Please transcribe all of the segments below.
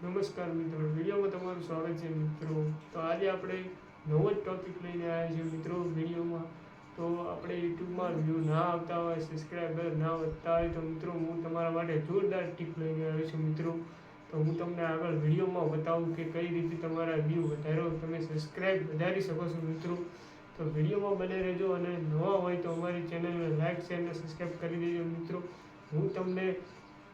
નમસ્કાર મિત્રો, વિડીયોમાં તમારું સ્વાગત છે મિત્રો. તો આજે આપણે નવો જ ટોપિક લઈને આવ્યા છીએ મિત્રો વિડીયોમાં. તો આપણે યુટ્યુબમાં વ્યૂ ના આવતા હોય, સબસ્ક્રાઈબર ના વધતા હોય તો મિત્રો હું તમારા માટે જોરદાર ટીપ લઈને આવ્યો છું મિત્રો. તો હું તમને આગળ વિડીયોમાં બતાવું કે કઈ રીતે તમારા વ્યૂ વધારો, તમે સબસ્ક્રાઈબ વધારી શકો છો મિત્રો. તો વિડીયોમાં બને રહેજો અને નવા હોય તો અમારી ચેનલને લાઇક શેર અને સબસ્ક્રાઈબ કરી દેજો મિત્રો. હું તમને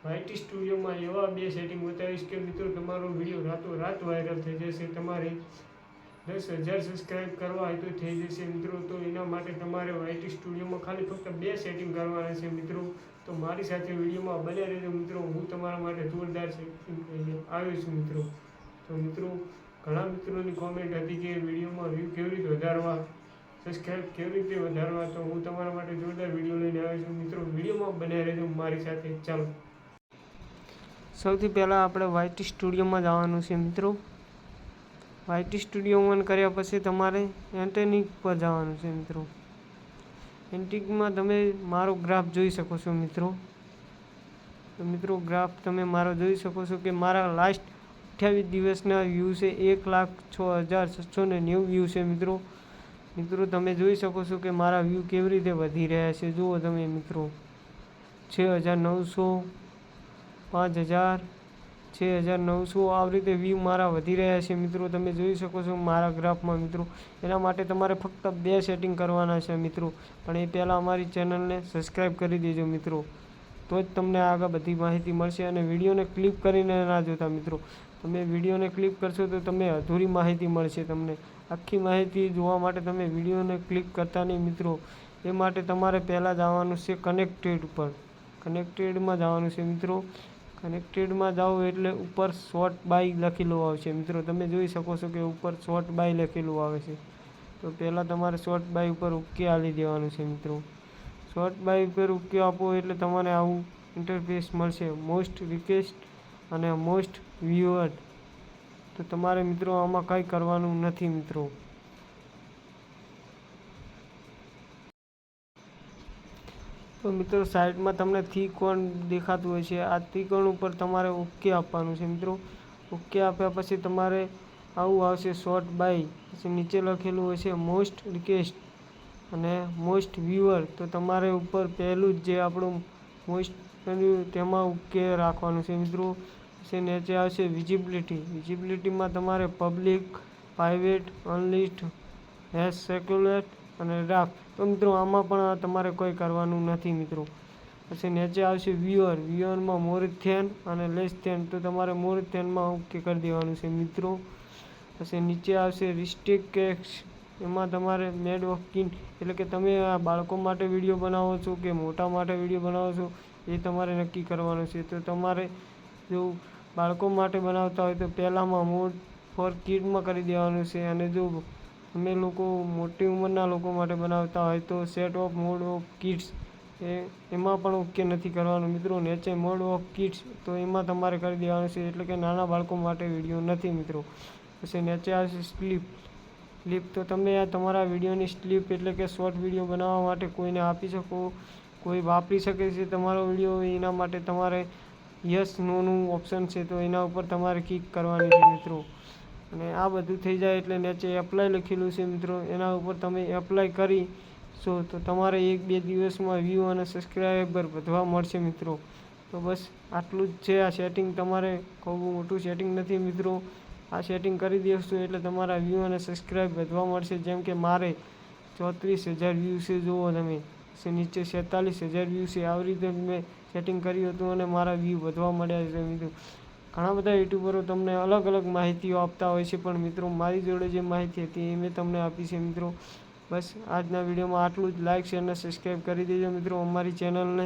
વાયટી સ્ટુડિયોમાં એવા બે સેટિંગ બતાવીશ કે મિત્રો તમારો વિડીયો રાતોરાત વાયરલ થઈ જશે. તમારે 10,000 સબસ્ક્રાઈબ કરવા હોય તો થઈ જશે મિત્રો. તો એના માટે તમારે વાયટી સ્ટુડિયોમાં ખાલી ફક્ત બે સેટિંગ કરવાના છે મિત્રો. તો મારી સાથે વિડીયોમાં બન્યા રહેજો મિત્રો. હું તમારા માટે જોરદાર સેટિંગ લઈને આવ્યો છું મિત્રો. તો મિત્રો ઘણા મિત્રોની કોમેન્ટ હતી કે વિડીયોમાં વ્યૂ કેવી રીતે વધારવા, સબસ્ક્રાઈબ કેવી રીતે વધારવા. તો હું તમારા માટે જોરદાર વિડીયો લઈને આવ્યો છું મિત્રો. વિડીયોમાં બન્યા રહેજો મારી સાથે. ચાલો, સૌથી પહેલાં આપણે વાયટી સ્ટુડિયોમાં જવાનું છે મિત્રો. વાયટી સ્ટુડિયો ઓન કર્યા પછી તમારે એન્ટેનિક પર જવાનું છે મિત્રો. એન્ટિકમાં તમે મારો ગ્રાફ જોઈ શકો છો મિત્રો. તો મિત્રો ગ્રાફ તમે મારો જોઈ શકો છો કે મારા લાસ્ટ 28 દિવસના વ્યૂ છે 1,06,690 વ્યૂ છે મિત્રો. મિત્રો તમે જોઈ શકો છો કે મારા વ્યૂ કેવી રીતે વધી રહ્યા છે. જુઓ તમે મિત્રો, 6,900, 5,000, 6,900 આવી રીતે વ્યૂ મારા વધી રહ્યા છે મિત્રો. તમે જોઈ શકો છો મારા ગ્રાફમાં મિત્રો. એના માટે તમારે ફક્ત બે સેટિંગ કરવાના છે મિત્રો. પણ એ પહેલાં અમારી ચેનલને સબસ્ક્રાઈબ કરી દેજો મિત્રો. તો જ તમને આગળ બધી માહિતી મળશે. અને વિડીયોને ક્લિક કરીને ના જોતા મિત્રો. તમે વિડીયોને ક્લિક કરશો તો તમને અધૂરી માહિતી મળશે. તમને આખી માહિતી જોવા માટે તમે વિડીયોને ક્લિક કરતા નહીં મિત્રો. એ માટે તમારે પહેલાં જવાનું છે કનેક્ટેડ પર. કનેક્ટેડમાં જવાનું છે મિત્રો. કનેક્ટેડમાં જાઓ એટલે ઉપર શોર્ટ બાય લખેલું આવશે મિત્રો. તમે જોઈ શકો છો કે ઉપર શોર્ટ બાય લખેલું આવે છે. તો પહેલાં તમારે શોર્ટ બાય ઉપર ઓકે આપી દેવાનું છે મિત્રો. શોર્ટ બાય ઉપર ઓકે આપો એટલે તમારે આવું ઇન્ટરફેસ મળશે, મોસ્ટ રિક્વેસ્ટ અને મોસ્ટ વ્યુઅર્ડ. તો તમારે મિત્રો આમાં કંઈ કરવાનું નથી મિત્રો. તો મિત્રો સાઈડમાં તમને ત્રિકોણ દેખાતું હોય છે. આ ત્રિકોણ ઉપર તમારે ઓકે આપવાનું છે મિત્રો. ઓકે આપ્યા પછી તમારે આવું આવશે શોર્ટ બાય. પછી નીચે લખેલું હોય છે મોસ્ટ રિક્વેસ્ટ અને મોસ્ટ વ્યુઅર. તો તમારે ઉપર પહેલું જ જે આપણું મોસ્ટ તેમાં ઓકે રાખવાનું છે મિત્રો. પછી નીચે આવશે વિઝિબિલિટી. વિઝિબિલિટીમાં તમારે પબ્લિક, પ્રાઇવેટ, અનલિસ્ટ, હેશ સેક્યુલેટ અને ડ્રાફ્ટ. તો મિત્રો આમાં પણ તમારે કોઈ કરવાનું નથી મિત્રો. પછી નીચે આવશે વ્યુઅર. વ્યુઅરમાં મોર ધેન અને લેસ ધેન. તો તમારે મોર ધેનમાં ઓકે કરી દેવાનું છે મિત્રો. પછી નીચે આવશે રિસ્ટ્રિક્ટ. એમાં તમારે મેડ ઓફ કિન એટલે કે તમે આ બાળકો માટે વિડીયો બનાવો છો કે મોટા માટે વિડીયો બનાવો છો એ તમારે નક્કી કરવાનું છે. તો તમારે જો બાળકો માટે બનાવતા હોય તો પહેલાંમાં મોડ ફોર કિડમાં કરી દેવાનું છે. અને જો અમે લોકો મોટી ઉંમરના લોકો માટે બનાવતા હોય તો set of mode of kids એમાં પણ ઓકે નથી કરવાનું મિત્રો. નીચે મોડ ઓફ કિડ્સ તો એમાં તમારે કરી દેવાનું છે. એટલે કે નાના બાળકો માટે વિડીયો નથી મિત્રો. પછી નીચે આવશે સ્લીપ. સ્લીપ તો તમે આ તમારા વિડીયોની સ્લીપ એટલે કે શોર્ટ વિડીયો બનાવવા માટે કોઈને આપી શકો, કોઈ વાપરી શકે છે તમારો વિડીયો. એના માટે તમારે યસ નોનું ઓપ્શન છે તો એના ઉપર તમારે ક્લિક કરવાની છે મિત્રો. અને આ બધું થઈ જાય એટલે નીચે એપ્લાય લખેલું છે મિત્રો. એના ઉપર તમે એપ્લાય કરી છો તો તમારે 1-2 દિવસમાં વ્યૂ અને સબસ્ક્રાઈબર વધવા મળશે મિત્રો. તો બસ આટલું જ છે. આ સેટિંગ તમારે ખૂબ મોટું સેટિંગ નથી મિત્રો. આ સેટિંગ કરી દેશો એટલે તમારા વ્યૂ અને સબસ્ક્રાઈબ વધવા મળશે. જેમ કે મારે 34,000 વ્યૂ છે જુઓ તમે. નીચે 47,000 વ્યૂ છે. આવી રીતે મેં સેટિંગ કર્યું હતું અને મારા વ્યૂ વધવા મળ્યા છે મિત્રો. ઘણા બધા યુટ્યુબરો તમને અલગ અલગ માહિતીઓ આપતા હોય છે, પણ મિત્રો મારી જોડે જે માહિતી હતી એ મેં તમને આપી છે મિત્રો. બસ આજના વિડીયોમાં આટલું જ. લાઇક શેર અને સબસ્ક્રાઈબ કરી દેજો મિત્રો અમારી ચેનલને.